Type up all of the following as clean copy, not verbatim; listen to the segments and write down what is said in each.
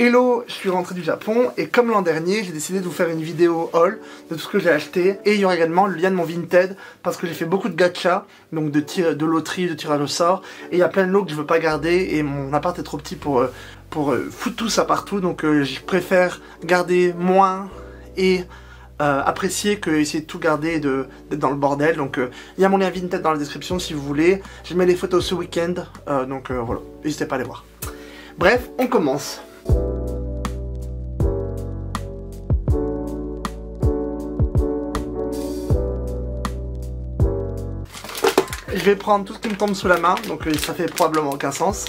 Hello, je suis rentré du Japon et comme l'an dernier, j'ai décidé de vous faire une vidéo haul de tout ce que j'ai acheté. Et il y aura également le lien de mon Vinted parce que j'ai fait beaucoup de gacha, donc de loterie, de tirage au sort. Et il y a plein de lots que je veux pas garder et mon appart est trop petit pour foutre tout ça partout. Donc je préfère garder moins et apprécier que essayer de tout garder et d'être dans le bordel. Donc il y a mon lien Vinted dans la description si vous voulez. Je mets les photos ce week-end, donc voilà, n'hésitez pas à les voir. Bref, on commence. Je vais prendre tout ce qui me tombe sous la main, donc ça fait probablement aucun sens.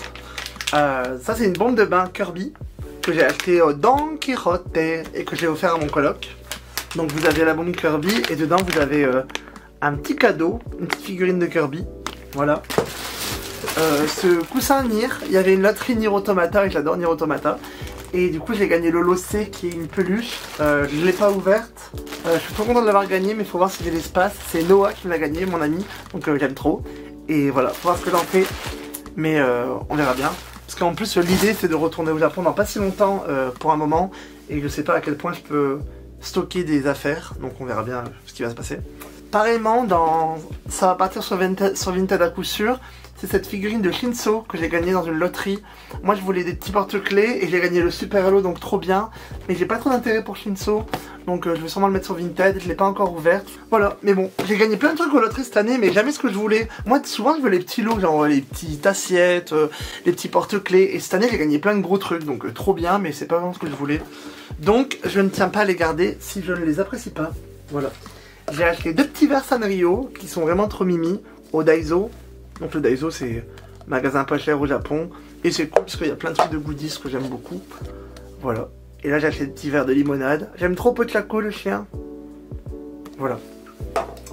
Ça c'est une bombe de bain Kirby que j'ai acheté au Don Quijote et que j'ai offert à mon coloc. Donc vous avez la bombe Kirby et dedans vous avez un petit cadeau, une petite figurine de Kirby. Voilà. Ce coussin Nier, il y avait une loterie Nier Automata et j'adore Nier Automata. Et du coup j'ai gagné le lot C qui est une peluche. Je ne l'ai pas ouverte. Je suis trop content de l'avoir gagné, mais il faut voir si j'ai l'espace. C'est Noah qui me l'a gagné, mon ami, donc j'aime trop. Et voilà, faut voir ce que j'en fais. Mais on verra bien. Parce qu'en plus l'idée c'est de retourner au Japon dans pas si longtemps pour un moment. Et je sais pas à quel point je peux stocker des affaires. Donc on verra bien ce qui va se passer. Pareillement, ça va partir sur Vinted à coup sûr. C'est cette figurine de Shinso que j'ai gagnée dans une loterie. Moi je voulais des petits porte-clés et j'ai gagné le Super Halo, donc trop bien. Mais j'ai pas trop d'intérêt pour Shinso, donc je vais sûrement le mettre sur Vinted. Je l'ai pas encore ouverte. Voilà, mais bon, j'ai gagné plein de trucs aux loteries cette année, mais jamais ce que je voulais. Moi souvent je veux les petits lots, genre les petites assiettes, les petits porte-clés. Et cette année j'ai gagné plein de gros trucs, donc trop bien, mais c'est pas vraiment ce que je voulais. Donc je ne tiens pas à les garder si je ne les apprécie pas. Voilà. J'ai acheté deux petits verres Sanrio qui sont vraiment trop mimi au Daiso. Donc le Daiso c'est magasin pas cher au Japon. Et c'est cool parce qu'il y a plein de trucs de goodies que j'aime beaucoup. Voilà. Et là j'ai acheté des petits verres de limonade. J'aime trop Pochako le chien. Voilà.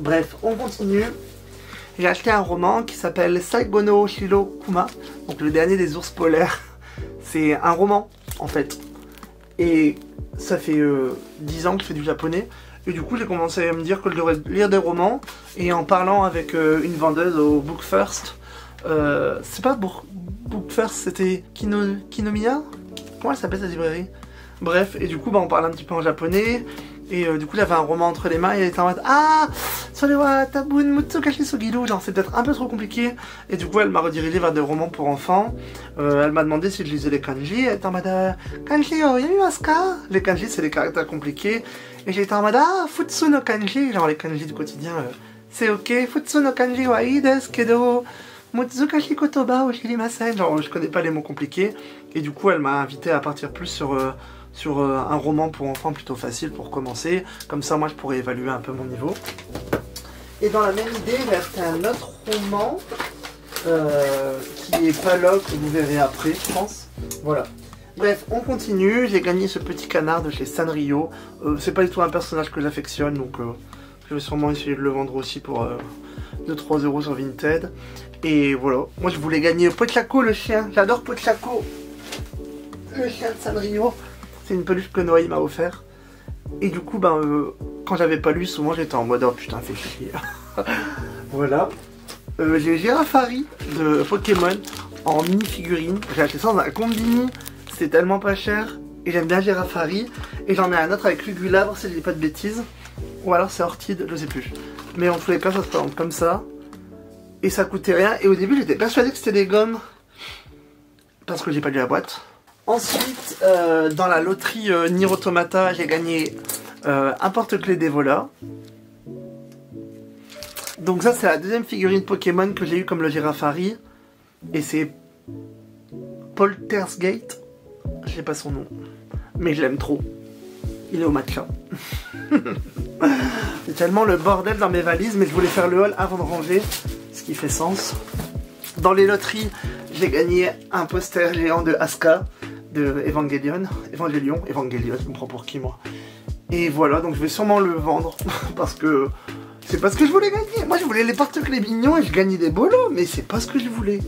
Bref, on continue. J'ai acheté un roman qui s'appelle Saigono Shiro Kuma. Donc le dernier des ours polaires. C'est un roman en fait. Et ça fait 10 ans que je fais du japonais. Et du coup j'ai commencé à me dire que je devrais lire des romans. Et en parlant avec une vendeuse au Book First, c'est pas Book First, c'était Kinomiya? Comment elle s'appelle cette librairie? Bref, et du coup on parle un petit peu en japonais. Et du coup j'avais un roman entre les mains et elle était en mode ah Sorewa Tabun Mutsukashi Sugiru, genre c'est peut-être un peu trop compliqué. Et du coup elle m'a redirigé vers des romans pour enfants. Elle m'a demandé si je lisais les kanji. Elle était en mode kanji o yamimasu ka? Les kanji c'est les caractères compliqués. Et j'étais en mode ah futsu no kanji, genre les kanji du quotidien, c'est ok. Futsu no kanji wa ii desu kedo Mutsukashi kotoba o shirimasen, genre je connais pas les mots compliqués. Et du coup elle m'a invité à partir plus sur un roman pour enfants plutôt facile pour commencer. Comme ça moi je pourrais évaluer un peu mon niveau. Et dans la même idée j'ai acheté un autre roman qui est pas là, que vous verrez après je pense. Voilà. Bref, on continue. J'ai gagné ce petit canard de chez Sanrio. C'est pas du tout un personnage que j'affectionne, donc je vais sûrement essayer de le vendre aussi pour 2-3 € sur Vinted. Et voilà, moi je voulais gagner Pochako le chien. J'adore Pochako, le chien de Sanrio. C'est une peluche que Noah m'a offert. Et du coup, quand j'avais pas lu, souvent j'étais en mode oh putain, fais chier. Voilà. J'ai Girafari de Pokémon en mini figurine. J'ai acheté ça dans un combini. C'est tellement pas cher. Et j'aime bien Girafari. Et j'en ai un autre avec Lugulabre si je dis pas de bêtises. Ou alors c'est Orchid, je sais plus. Mais en tous les cas, ça se présente comme ça. Et ça coûtait rien. Et au début, j'étais persuadé que c'était des gommes. Parce que j'ai pas lu la boîte. Ensuite, dans la loterie Nier Automata, j'ai gagné un porte-clés d'Evola. Donc ça, c'est la deuxième figurine Pokémon que j'ai eu comme le Girafari. Et c'est Poltersgate. Je sais pas son nom. Mais je l'aime trop. Il est au matcha. C'est tellement le bordel dans mes valises, mais je voulais faire le haul avant de ranger. Ce qui fait sens. Dans les loteries, j'ai gagné un poster géant de Asuka. De Evangelion, je me prends pour qui moi? Et voilà, donc je vais sûrement le vendre parce que c'est pas ce que je voulais gagner. Moi je voulais les porte-clés mignons et je gagnais des bolos, mais c'est pas ce que je voulais.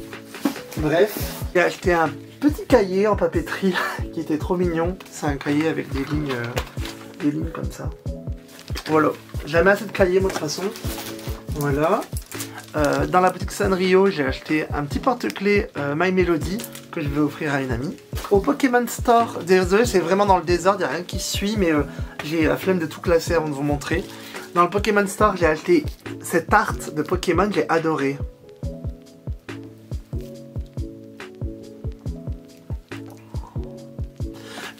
Bref, j'ai acheté un petit cahier en papeterie qui était trop mignon. C'est un cahier avec des lignes comme ça. Voilà, jamais assez de cahiers moi de toute façon. Voilà. Dans la boutique Sanrio, j'ai acheté un petit porte-clés My Melody que je vais offrir à une amie. Au Pokémon Store, désolé c'est vraiment dans le désordre, il n'y a rien qui suit, mais j'ai la flemme de tout classer avant de vous montrer. Dans le Pokémon Store, j'ai acheté cette art de Pokémon, j'ai adoré.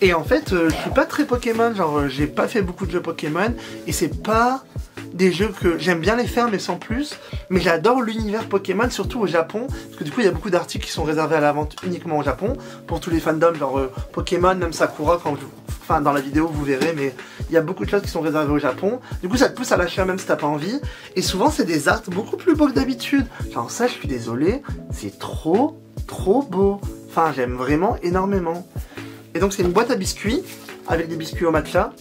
Et en fait, je suis pas très Pokémon, genre j'ai pas fait beaucoup de jeux Pokémon, et c'est pas des jeux que j'aime bien les faire mais sans plus, mais j'adore l'univers Pokémon, surtout au Japon, parce que du coup il y a beaucoup d'articles qui sont réservés à la vente uniquement au Japon, pour tous les fandoms, genre Pokémon, même Sakura, enfin dans la vidéo vous verrez, mais il y a beaucoup de choses qui sont réservées au Japon, du coup ça te pousse à lâcher même si t'as pas envie, et souvent c'est des arts beaucoup plus beaux que d'habitude, genre ça je suis désolé, c'est trop beau, enfin j'aime vraiment énormément. Et donc c'est une boîte à biscuits, avec des biscuits au matcha.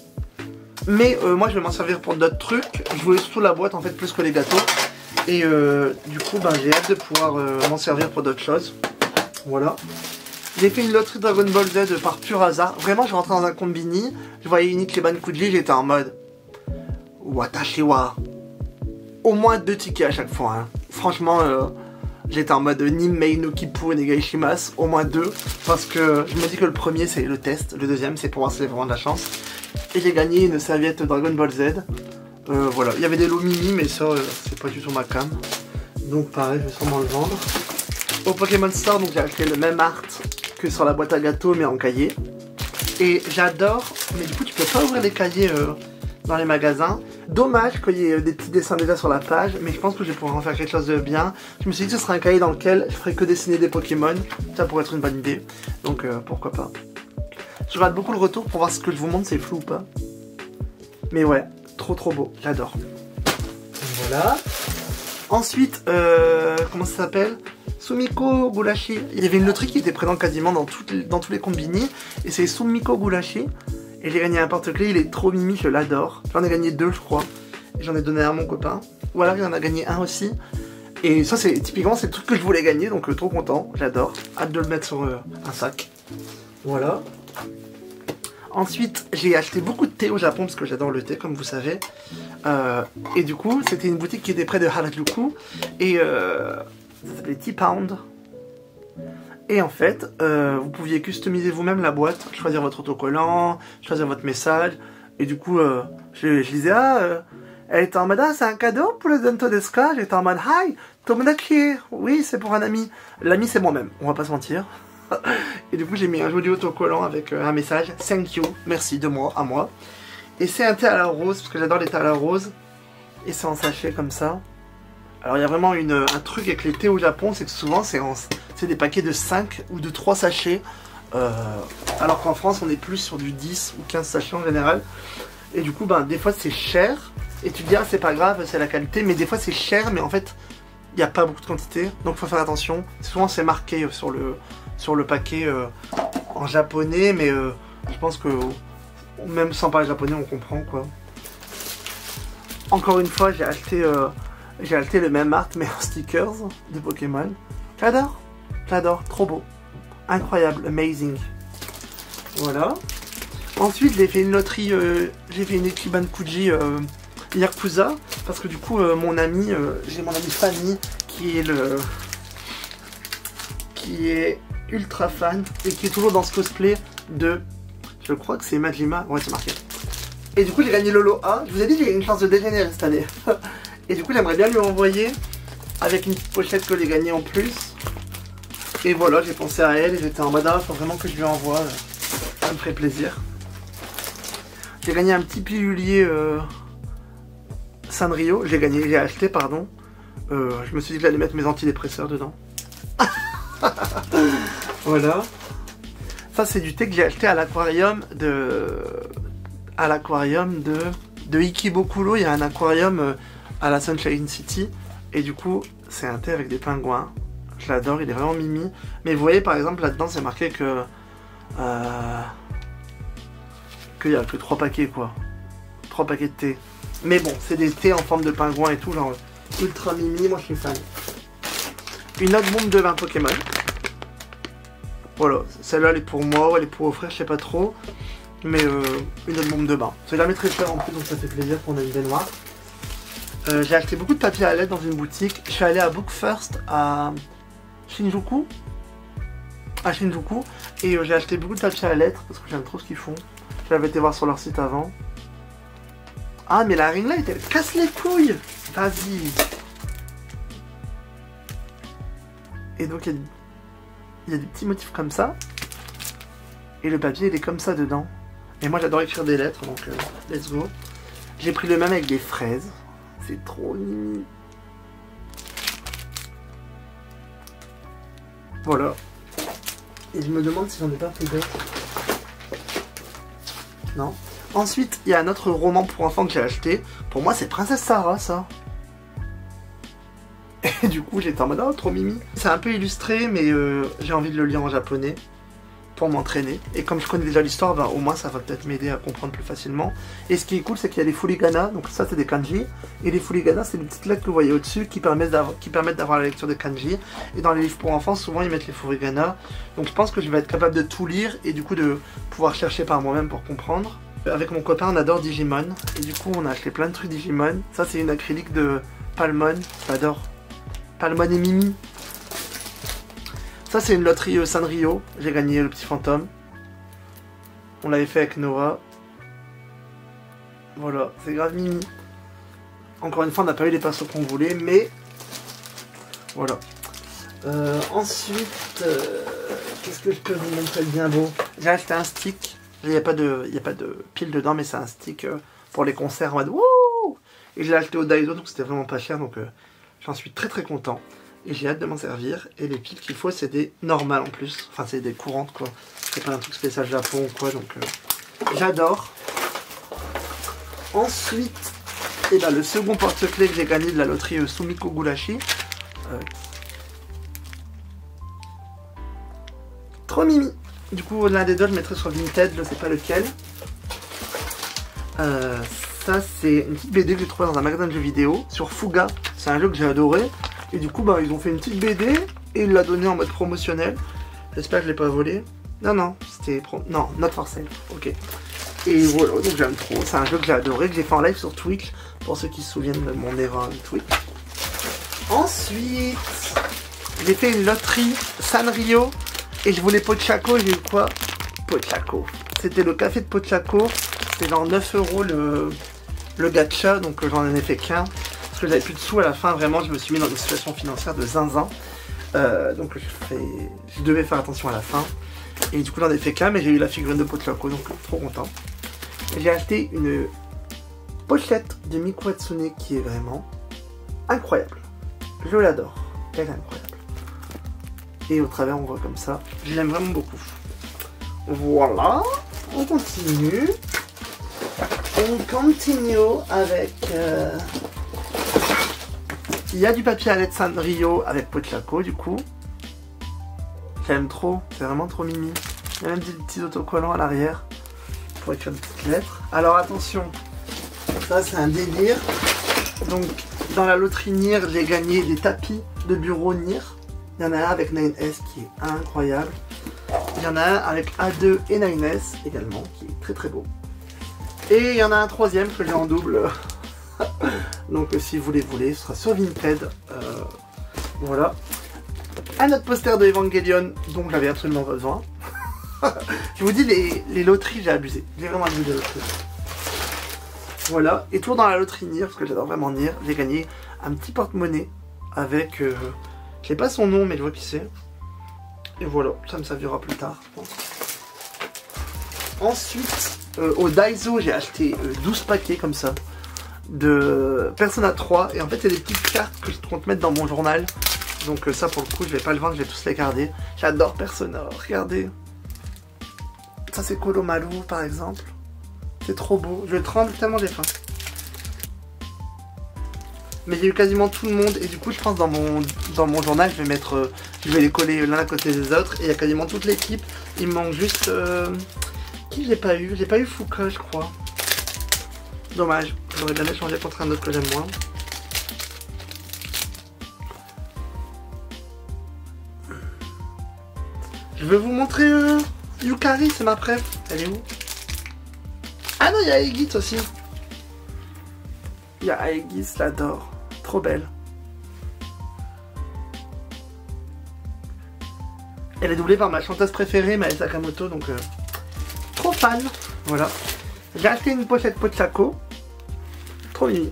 Mais moi je vais m'en servir pour d'autres trucs. Je voulais surtout la boîte en fait plus que les gâteaux. Et du coup j'ai hâte de pouvoir m'en servir pour d'autres choses. Voilà. J'ai fait une loterie Dragon Ball Z par pur hasard. Vraiment je rentrais dans un combini, je voyais Ichiban Kuji, j'étais en mode Watashi wa. Au moins 2 tickets à chaque fois. Hein. Franchement j'étais en mode Nimmei no Kippu Negaishimasu, au moins 2, parce que je me dis que le premier c'est le test, le deuxième c'est pour voir si c'est vraiment de la chance. Et j'ai gagné une serviette Dragon Ball Z. Voilà, il y avait des lots mini, mais ça c'est pas du tout ma cam. Donc pareil, je vais sûrement le vendre. Au Pokémon Store, donc j'ai acheté le même art que sur la boîte à gâteaux, mais en cahier. Et j'adore, mais du coup tu peux pas ouvrir les cahiers dans les magasins. Dommage qu'il y ait des petits dessins déjà sur la page, mais je pense que je vais pouvoir en faire quelque chose de bien. Je me suis dit que ce serait un cahier dans lequel je ferais que dessiner des Pokémon, ça pourrait être une bonne idée, donc pourquoi pas. Je regarde beaucoup le retour pour voir ce que je vous montre, c'est flou ou pas. Mais ouais, trop beau, j'adore. Voilà. Ensuite, comment ça s'appelle? Sumiko Gulashi. Il y avait une loterie qui était présente quasiment dans tous les combini, et c'est Sumiko Gulashi. Et j'ai gagné un porte-clés, il est trop mimi, je l'adore. J'en ai gagné 2 je crois. Et j'en ai donné un à mon copain. Ou alors il en a gagné un aussi. Et ça c'est typiquement c'est le truc que je voulais gagner, donc trop content, j'adore. Hâte de le mettre sur un sac. Voilà. Ensuite j'ai acheté beaucoup de thé au Japon parce que j'adore le thé comme vous savez. Et du coup c'était une boutique qui était près de Harajuku. Et ça s'appelait Tea Pound. Et en fait, vous pouviez customiser vous-même la boîte, choisir votre autocollant, choisir votre message. Et du coup, je disais, elle était en mode, c'est un cadeau pour le Dento Deska. J'étais en mode, hi, Tomodachi. Oui, c'est pour un ami. L'ami, c'est moi-même, on va pas se mentir. Et du coup, j'ai mis un joli autocollant avec un message, thank you, merci de moi, à moi. Et c'est un thé à la rose, parce que j'adore les thés à la rose. Et c'est en sachet comme ça. Alors il y a vraiment un truc avec les thés au Japon, c'est que souvent c'est des paquets de 5 ou de 3 sachets, alors qu'en France on est plus sur du 10 ou 15 sachets en général. Et du coup des fois c'est cher, et tu te dis c'est pas grave, c'est la qualité, mais des fois c'est cher, mais en fait il n'y a pas beaucoup de quantité, donc faut faire attention. Souvent c'est marqué sur le paquet en japonais, mais je pense que même sans parler japonais on comprend quoi. Encore une fois j'ai acheté le même art mais en stickers de Pokémon. J'adore, trop beau. Incroyable, amazing. Voilà. Ensuite j'ai fait une loterie, j'ai fait une Ichiban Kuji Yakuza, parce que du coup j'ai mon ami Fanny qui est ultra fan et qui est toujours dans ce cosplay de, je crois que c'est Majima, ouais c'est marqué. Et du coup j'ai gagné le lot A, je vous ai dit j'ai une chance de dégénérer cette année. Et du coup j'aimerais bien lui envoyer avec une petite pochette que j'ai gagnée en plus. Et voilà, j'ai pensé à elle et j'étais en mode faut vraiment que je lui envoie, ça me ferait plaisir. J'ai gagné un petit pilulier Sanrio, j'ai acheté pardon. Je me suis dit que j'allais mettre mes antidépresseurs dedans. Voilà. Ça c'est du thé que j'ai acheté à l'aquarium de Ikebukuro. Il y a un aquarium à la Sunshine City. Et du coup c'est un thé avec des pingouins. Je l'adore, il est vraiment mimi. Mais vous voyez par exemple là-dedans c'est marqué que qu'il y a que 3 paquets quoi. 3 paquets de thé. Mais bon, c'est des thés en forme de pingouin et tout, genre ultra mimi, moi je suis fan. Une autre bombe de vin Pokémon. Voilà, celle-là elle est pour moi ou elle est pour offrir, je sais pas trop. Mais une autre bombe de bain. C'est jamais très cher en plus, donc ça fait plaisir pour une baignoire. J'ai acheté beaucoup de papier à lettres dans une boutique. Je suis allé à Book First à Shinjuku. à Shinjuku. Et j'ai acheté beaucoup de papier à lettres parce que j'aime trop ce qu'ils font. J'avais été voir sur leur site avant. Ah mais la ring light elle casse les couilles. Vas-y. Et donc il y a des petits motifs comme ça. Et le papier il est comme ça dedans. Et moi j'adore écrire des lettres donc let's go. J'ai pris le même avec des fraises. C'est trop mimi. Voilà. Et je me demande si j'en ai pas fait d'autres. Non. Ensuite, il y a un autre roman pour enfants que j'ai acheté. Pour moi, c'est Princesse Sarah, ça. Et du coup, j'étais en mode, oh, trop mimi. C'est un peu illustré, mais j'ai envie de le lire en japonais pour m'entraîner. Et comme je connais déjà l'histoire, ben, au moins, ça va peut-être m'aider à comprendre plus facilement. Et ce qui est cool, c'est qu'il y a les furigana. Donc ça, c'est des kanji. Et les furigana, c'est des petites lettres que vous voyez au-dessus qui permettent d'avoir la lecture des kanji. Et dans les livres pour enfants, souvent, ils mettent les furigana. Donc je pense que je vais être capable de tout lire et du coup de pouvoir chercher par moi-même pour comprendre. Avec mon copain, on adore Digimon. Et du coup, on a acheté plein de trucs Digimon. Ça, c'est une acrylique de Palmon. J'adore. Palmon et Mimi. Ça, c'est une loterie Sanrio. J'ai gagné le petit fantôme. On l'avait fait avec Noah. Voilà, c'est grave mimi. Encore une fois, on n'a pas eu les pinceaux qu'on voulait, mais voilà. Ensuite, qu'est-ce que je peux vous montrer de bien beau? J'ai acheté un stick. Il n'y a pas de pile dedans, mais c'est un stick pour les concerts en mode wouh! Et je l'ai acheté au Daiso, donc c'était vraiment pas cher, donc j'en suis très très content. Et j'ai hâte de m'en servir. Et les piles qu'il faut, c'est des normales en plus. Enfin, c'est des courantes quoi. C'est pas un truc spécial Japon ou quoi, donc j'adore. Ensuite, et ben, le second porte-clés que j'ai gagné de la loterie Sumiko Gurashi. Trop mimi. Du coup, l'un des deux, je mettrai sur Vinted, je sais pas lequel. Ça, c'est une petite BD que j'ai trouvée dans un magasin de jeux vidéo sur Fuga. C'est un jeu que j'ai adoré. Et du coup, bah, ils ont fait une petite BD et ils l'ont donné en mode promotionnel. J'espère que je l'ai pas volé. Non, non, c'était non, not for sale. Ok. Et voilà, donc j'aime trop. C'est un jeu que j'ai adoré, que j'ai fait en live sur Twitch, pour ceux qui se souviennent de mon erreur de Twitch. Ensuite, j'ai fait une loterie Sanrio et je voulais Pochaco. J'ai eu quoi? Pochaco. C'était le café de Pochaco. C'était genre 9 € le gacha, donc j'en ai fait qu'un. Parce que j'avais plus de sous à la fin, vraiment, je me suis mis dans une situation financière de zinzin. Donc je devais faire attention à la fin. Et du coup, j'en ai fait qu'un, mais j'ai eu la figurine de Pochaco, donc trop content. J'ai acheté une pochette de Miku Hatsune qui est vraiment incroyable. Je l'adore. Elle est incroyable. Et au travers, on voit comme ça. Je l'aime vraiment beaucoup. Voilà. On continue. On continue avec... Il y a du papier à lettres Sanrio avec Pochaco, du coup. J'aime trop. C'est vraiment trop mimi. Il y a même des petits autocollants à l'arrière pour écrire des petites lettres. Alors attention, ça c'est un délire. Donc dans la loterie Nier, j'ai gagné des tapis de bureau Nier. Il y en a un avec 9S qui est incroyable. Il y en a un avec A2 et 9S également qui est très très beau. Et il y en a un troisième que j'ai en double. Donc si vous les voulez, ce sera sur Vinted. Voilà. Un autre poster de Evangelion dont j'avais absolument besoin. Je vous dis, les loteries, j'ai abusé. J'ai vraiment abusé des loteries. Voilà. Et toujours dans la loterie Nier, parce que j'adore vraiment Nier, j'ai gagné un petit porte-monnaie avec... je sais pas son nom, mais je vois qui c'est. Et voilà, ça me servira plus tard, je pense. Ensuite, au Daiso, j'ai acheté 12 paquets comme ça de Persona 3. Et en fait, c'est des petites cartes que je compte mettre dans mon journal. Donc ça, pour le coup, je vais pas le vendre, je vais tous les garder. J'adore Persona, regardez. Ça, c'est Kolomaru, par exemple. C'est trop beau. Je tremble tellement j'ai faim. Mais il y a eu quasiment tout le monde. Et du coup, je pense dans mon journal, je vais mettre... je vais les coller l'un à côté des autres. Et il y a quasiment toute l'équipe. Il me manque juste... qui j'ai pas eu? J'ai pas eu Fuka, je crois. Dommage. J'aurais bien échangé contre un autre que j'aime moins. Je vais vous montrer Yukari, c'est ma préf. Elle est où? Ah non, il y a Aegis aussi. Il y a Aegis, je l'adore. Trop belle. Elle est doublée par ma chanteuse préférée, Mai Sakamoto, donc trop fan. Voilà. J'ai acheté une pochette Pochako, trop mimi,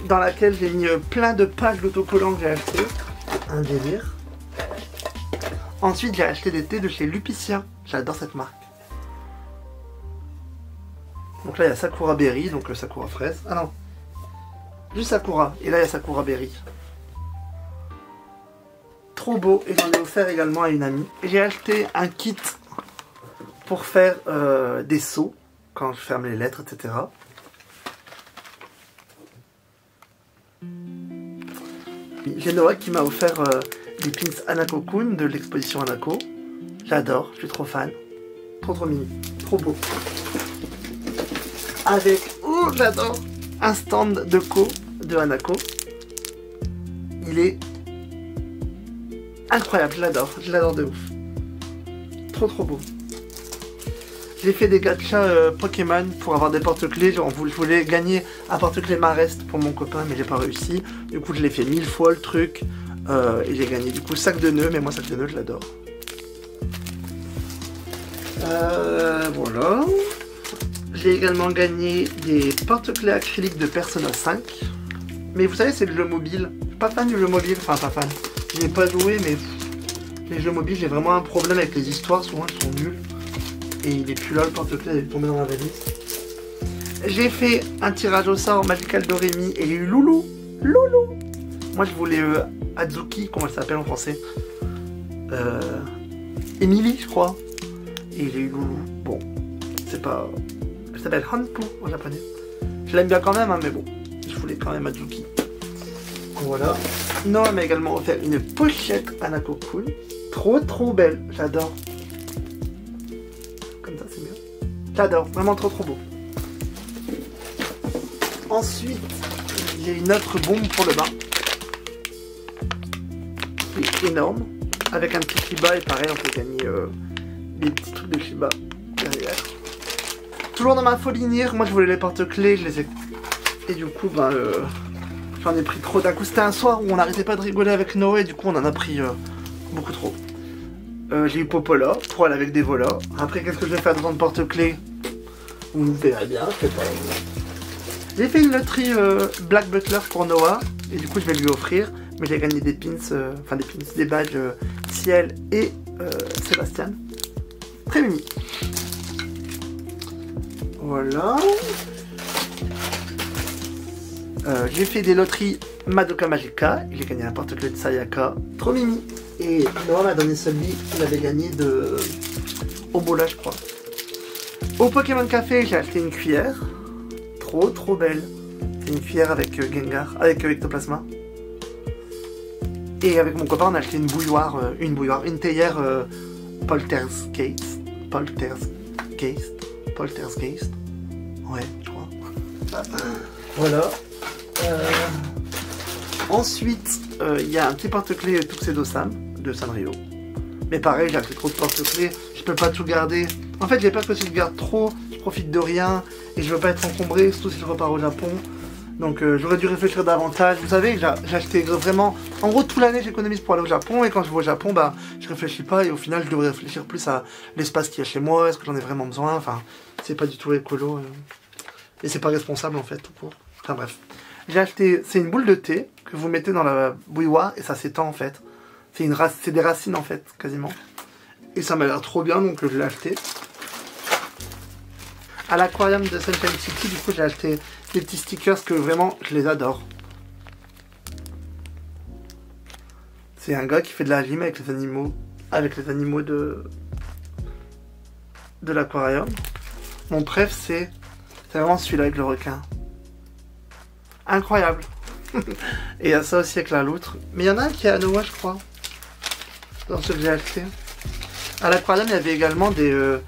dans laquelle j'ai mis plein de pages d'autocollants que j'ai acheté. Un délire. Ensuite, j'ai acheté des thés de chez Lupicia. J'adore cette marque. Donc là, il y a Sakura Berry, donc Sakura fraise. Ah non, juste Sakura. Et là, il y a Sakura Berry. Trop beau. Et j'en ai offert également à une amie. Et j'ai acheté un kit pour faire des seaux quand je ferme les lettres, etc. J'ai Noah qui m'a offert des pins Hanako-kun de l'exposition Hanako. J'adore, je suis trop fan. Trop mimi, trop beau. Avec, oh j'adore, un stand de co de Hanako. Il est incroyable, je l'adore de ouf. Trop beau. J'ai fait des gachas Pokémon pour avoir des porte-clés. Je voulais gagner un porte-clés Marest pour mon copain, mais j'ai pas réussi. Du coup, je l'ai fait 1000 fois le truc. Et j'ai gagné du coup sac de nœuds, mais moi sac de nœuds, je l'adore. Voilà. J'ai également gagné des porte-clés acryliques de Persona 5. Mais vous savez, c'est le jeu mobile. Je suis pas fan du jeu mobile, enfin pas fan. Je n'ai pas joué, mais les jeux mobiles, j'ai vraiment un problème avec les histoires. Souvent, ils sont nuls. Et il est plus là, le porte-clés, il est tombé dans la valise. J'ai fait un tirage au sort Magical Doremi et il y a eu Loulou. Moi, je voulais Azuki, comment elle s'appelle en français, Emily, je crois. Et il y a eu Loulou. Bon, c'est pas... Elle s'appelle Hanpu en japonais. Je l'aime bien quand même, hein, mais bon, je voulais quand même Azuki. Voilà. Noah m'a également offert une pochette Hanako-kun. Trop belle, j'adore. Comme ça, c'est bien. J'adore, vraiment trop beau. Ensuite, j'ai une autre bombe pour le bain. Qui est énorme. Avec un petit Shiba et pareil, on peut gagner des petits trucs de Shiba derrière. Toujours dans ma folie Nier, moi je voulais les porte-clés, je les ai... Et du coup, ben, j'en ai pris trop d'un coup. C'était un soir où on n'arrêtait pas de rigoler avec Noé, et du coup on en a pris beaucoup trop. J'ai eu Popola, pour aller avec des voleurs. Après, qu'est-ce que je vais faire devant le porte-clés? Vous verrez bien, je sais pas. J'ai fait une loterie Black Butler pour Noah, et du coup je vais lui offrir. Mais j'ai gagné des pins, des badges Ciel et Sébastien. Très mimi. Voilà. J'ai fait des loteries Madoka Magica. J'ai gagné un porte-clés de Sayaka. Trop mimi. Et Noah m'a donné celui qu'il avait gagné de Obola, je crois. Au Pokémon Café, j'ai acheté une cuillère. Trop belle. C'est une cuillère avec Gengar, avec Ectoplasma. Et avec mon copain, on a acheté une théière Poltergeist. Ouais, je crois. Voilà. Ensuite, il y a un petit porte-clés Tuxedo-san de Sanrio. Mais pareil, j'ai acheté trop de porte-clés, je peux pas tout garder. En fait, j'ai peur que si je garde trop, je profite de rien et je veux pas être encombré, surtout si je repars au Japon. Donc j'aurais dû réfléchir davantage. Vous savez, j'ai acheté vraiment... En gros, toute l'année, j'économise pour aller au Japon. Et quand je vais au Japon, bah, je réfléchis pas. Et au final, je devrais réfléchir plus à l'espace qu'il y a chez moi. Est-ce que j'en ai vraiment besoin? Enfin, c'est pas du tout écolo. Et c'est pas responsable, en fait, tout court. Enfin, bref. J'ai acheté... C'est une boule de thé que vous mettez dans la bouilloire. Et ça s'étend, en fait. C'est des racines, en fait, quasiment. Et ça m'a l'air trop bien, donc je l'ai acheté. À l'aquarium de Sunshine City, du coup, j'ai acheté des petits stickers que vraiment, je les adore. C'est un gars qui fait de la gym avec les animaux de l'aquarium. Mon préf, c'est vraiment celui-là avec le requin. Incroyable. Et il y a ça aussi avec la loutre. Mais il y en a un qui est à Noah, je crois. Dans ce que j'ai acheté. À l'aquarium, il y avait également des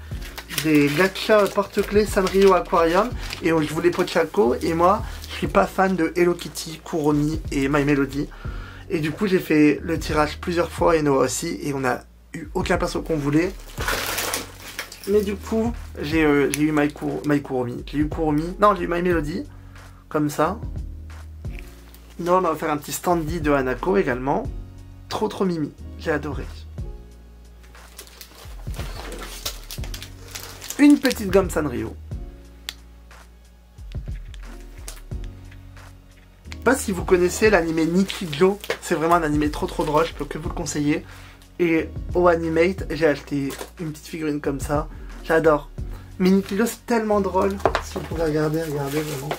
gachas porte-clés Sanrio Aquarium. Et je voulais Pochako. Et moi, je suis pas fan de Hello Kitty, Kuromi et My Melody. Et du coup, j'ai fait le tirage plusieurs fois et Noah aussi. Et on a eu aucun perso qu'on voulait. Mais du coup, j'ai eu My Kuromi. J'ai eu Kuromi. Non, j'ai eu My Melody. Comme ça. Noah m'a offert un petit standy de Hanako également. Trop mimi. J'ai adoré. une petite gomme Sanrio. Je sais pas si vous connaissez l'anime Nichijou, c'est vraiment un anime trop drôle, je peux que vous le conseiller. Et au Animate, j'ai acheté une petite figurine comme ça, j'adore. Mais Nichijou c'est tellement drôle, si vous pouvez regarder vraiment.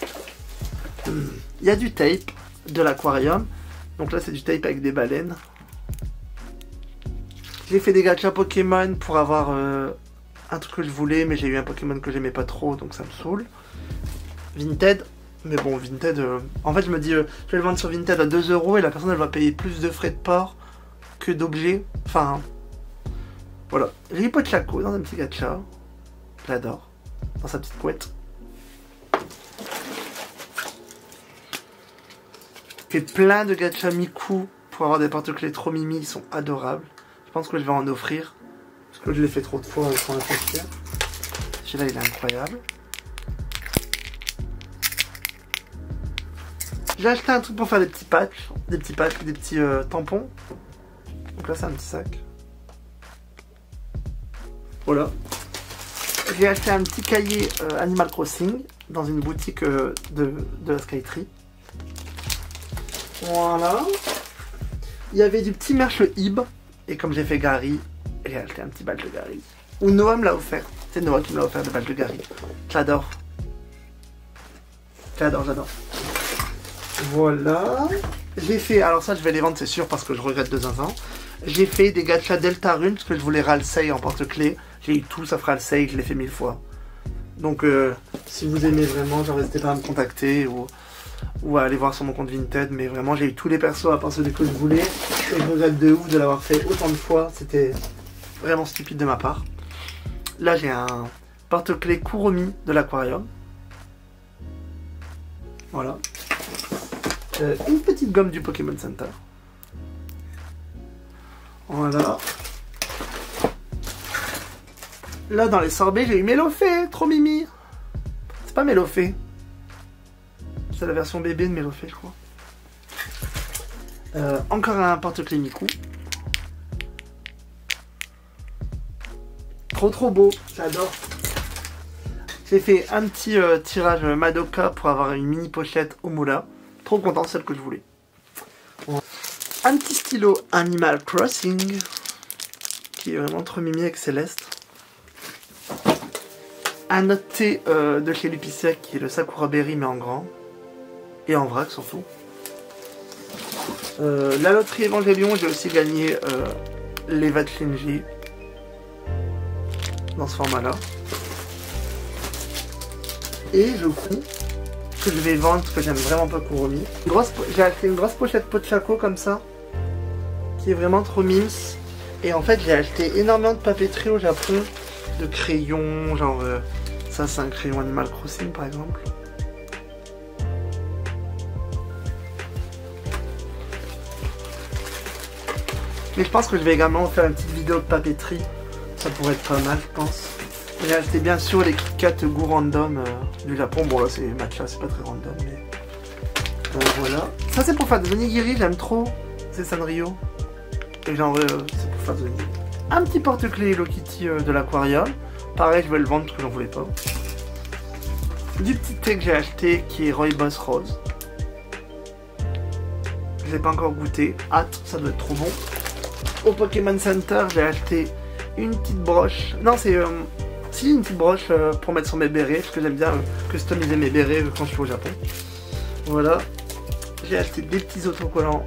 Il y a du tape, de l'aquarium, donc là c'est du tape avec des baleines. J'ai fait des gachas Pokémon pour avoir un truc que je voulais, mais j'ai eu un Pokémon que j'aimais pas trop, donc ça me saoule. Vinted. Mais bon, Vinted, en fait je me dis, je vais le vendre sur Vinted à 2 € et la personne elle va payer plus de frais de port que d'objets. Enfin, voilà. J'ai eu Pochaco dans un petit gacha. J'adore. Dans sa petite couette. J'ai fait plein de gachas Miku pour avoir des porte-clés trop mimi, ils sont adorables. Je pense que je vais en offrir. Parce que je l'ai fait trop de fois, ils sont un peu chers. Celui-là il est incroyable. J'ai acheté un truc pour faire des petits patchs, des petits tampons. Donc là c'est un petit sac. Voilà. J'ai acheté un petit cahier Animal Crossing dans une boutique de la Skytree. Voilà. Il y avait du petit merch Ib. Et comme j'ai fait Gary, j'ai acheté un petit badge de Gary. Ou Noah me l'a offert. C'est Noah qui me l'a offert le badge de Gary. J'adore. J'adore. Voilà. J'ai fait, alors ça je vais les vendre c'est sûr parce que je regrette de zinzin. J'ai fait des gachas Deltarune parce que je voulais Ralsei en porte-clés. J'ai eu tout sauf Ralsei, je l'ai fait 1000 fois. Donc si vous aimez vraiment, genre n'hésitez pas à me contacter ou à aller voir sur mon compte Vinted. Mais vraiment j'ai eu tous les persos à part ceux que je voulais. Et je regrette de ouf de l'avoir fait autant de fois. C'était vraiment stupide de ma part. Là j'ai un porte-clés Kuromi de l'aquarium. Voilà. Une petite gomme du Pokémon Center. Voilà. Là dans les sorbets j'ai eu Mélofée, trop mimi. C'est pas Mélofée. C'est la version bébé de Mélofée je crois. Encore un porte-clés Miku. Trop beau, j'adore. J'ai fait un petit tirage Madoka pour avoir une mini pochette Omura. Trop content, celle que je voulais. Un petit stylo Animal Crossing qui est vraiment trop mimi avec Céleste. Un note thé de chez Lupicea qui est le Sakura Berry mais en grand. Et en vrac surtout. La loterie Evangelion, j'ai aussi gagné l'Eva de Shinji dans ce format là. Et je crois que je vais vendre parce que j'aime vraiment pas Kuromi. J'ai acheté une grosse pochette Pochaco comme ça qui est vraiment trop mimes. Et en fait j'ai acheté énormément de papeterie au Japon, de crayons, genre ça c'est un crayon Animal Crossing par exemple. Mais je pense que je vais également faire une petite vidéo de papeterie, ça pourrait être pas mal je pense. J'ai acheté bien sûr les Kit Kat goût random du Japon. Bon là c'est matcha, c'est pas très random mais voilà. Ça c'est pour faire des onigiri, j'aime trop. C'est Sanrio. Et genre c'est pour faire des onigiri. Un petit porte-clés Hello Kitty de l'aquarium. Pareil je vais le vendre parce que j'en voulais pas. Du petit thé que j'ai acheté qui est Rooibos Rose. Je l'ai pas encore goûté. Hâte, ça doit être trop bon. Au Pokémon Center j'ai acheté une petite broche. Non c'est... Si, une petite broche pour mettre sur mes bérets, parce que j'aime bien customiser mes bérets quand je suis au Japon. Voilà. J'ai acheté des petits autocollants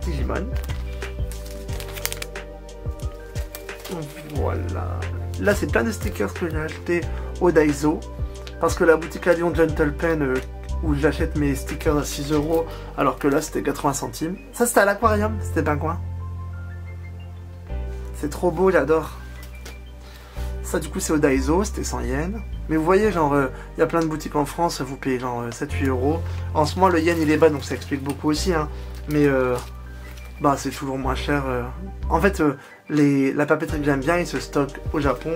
Digimon. Voilà. Là, c'est plein de stickers que j'ai acheté au Daiso. Parce que la boutique à Lyon Gentle Pen, où j'achète mes stickers à 6 €, alors que là, c'était 80 centimes. Ça, c'était à l'aquarium, c'était pingouin. C'est trop beau, j'adore. Ça du coup c'est au Daiso, c'était 100 yens. Mais vous voyez genre il y a plein de boutiques en France, vous payez genre 7-8 €. En ce moment le yen il est bas donc ça explique beaucoup aussi hein. Mais bah c'est toujours moins cher. En fait la papeterie que j'aime bien ils se stockent au Japon.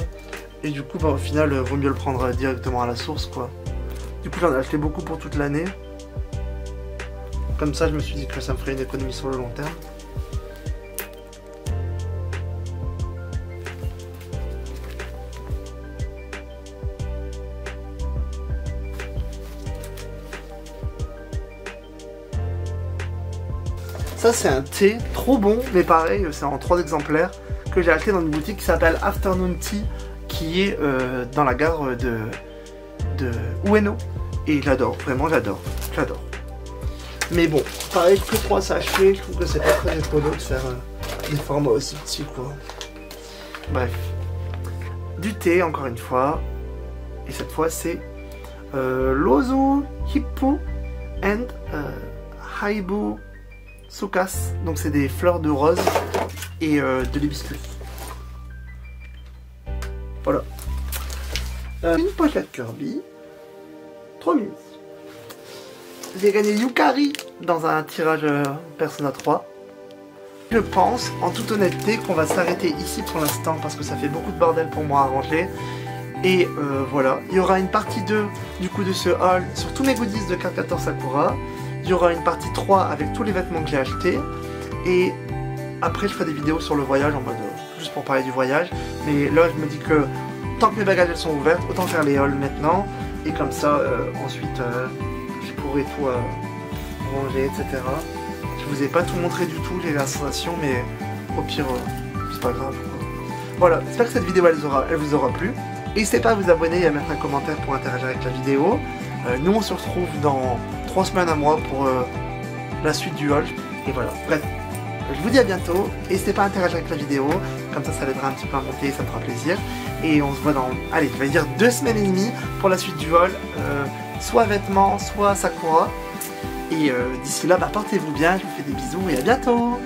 Et du coup bah, au final vaut mieux le prendre directement à la source quoi. Du coup j'en ai acheté beaucoup pour toute l'année. Comme ça je me suis dit que ça me ferait une économie sur le long terme. Ça c'est un thé trop bon, mais pareil, c'est en 3 exemplaires que j'ai acheté dans une boutique qui s'appelle Afternoon Tea, qui est dans la gare de Ueno. Et j'adore, vraiment j'adore. Mais bon, pareil que 3 sachets, je trouve que c'est pas très étonnant de faire des formats aussi petits quoi. Bref. Du thé encore une fois. Et cette fois c'est Lozu Hippu and Haibu Sukas. Donc c'est des fleurs de rose et de l'hibiscus. Voilà. Une pochette Kirby. 3 minutes. J'ai gagné Yukari dans un tirage Persona 3. Je pense, en toute honnêteté, qu'on va s'arrêter ici pour l'instant parce que ça fait beaucoup de bordel pour moi à ranger. Et voilà, il y aura une partie 2 du coup de ce haul sur tous mes goodies de carte 14 Sakura. Il y aura une partie 3 avec tous les vêtements que j'ai achetés. Et après je ferai des vidéos sur le voyage en mode juste pour parler du voyage. Mais là je me dis que tant que mes bagages elles sont ouvertes, autant faire les hauls maintenant. Et comme ça ensuite je pourrai tout ranger, etc. Je vous ai pas tout montré du tout, j'ai la sensation, mais au pire c'est pas grave quoi. Voilà, j'espère que cette vidéo elle vous aura plu. N'hésitez pas à vous abonner et à mettre un commentaire pour interagir avec la vidéo. Nous on se retrouve dans 3 semaines à moi pour la suite du haul. Et voilà, bref, je vous dis à bientôt. N'hésitez pas à interagir avec la vidéo, comme ça l'aidera un petit peu à monter et ça me fera plaisir. Et on se voit dans, allez, je vais dire 2 semaines et demie pour la suite du haul. Soit vêtements, soit Sakura. Et d'ici là, portez-vous bien, je vous fais des bisous et à bientôt.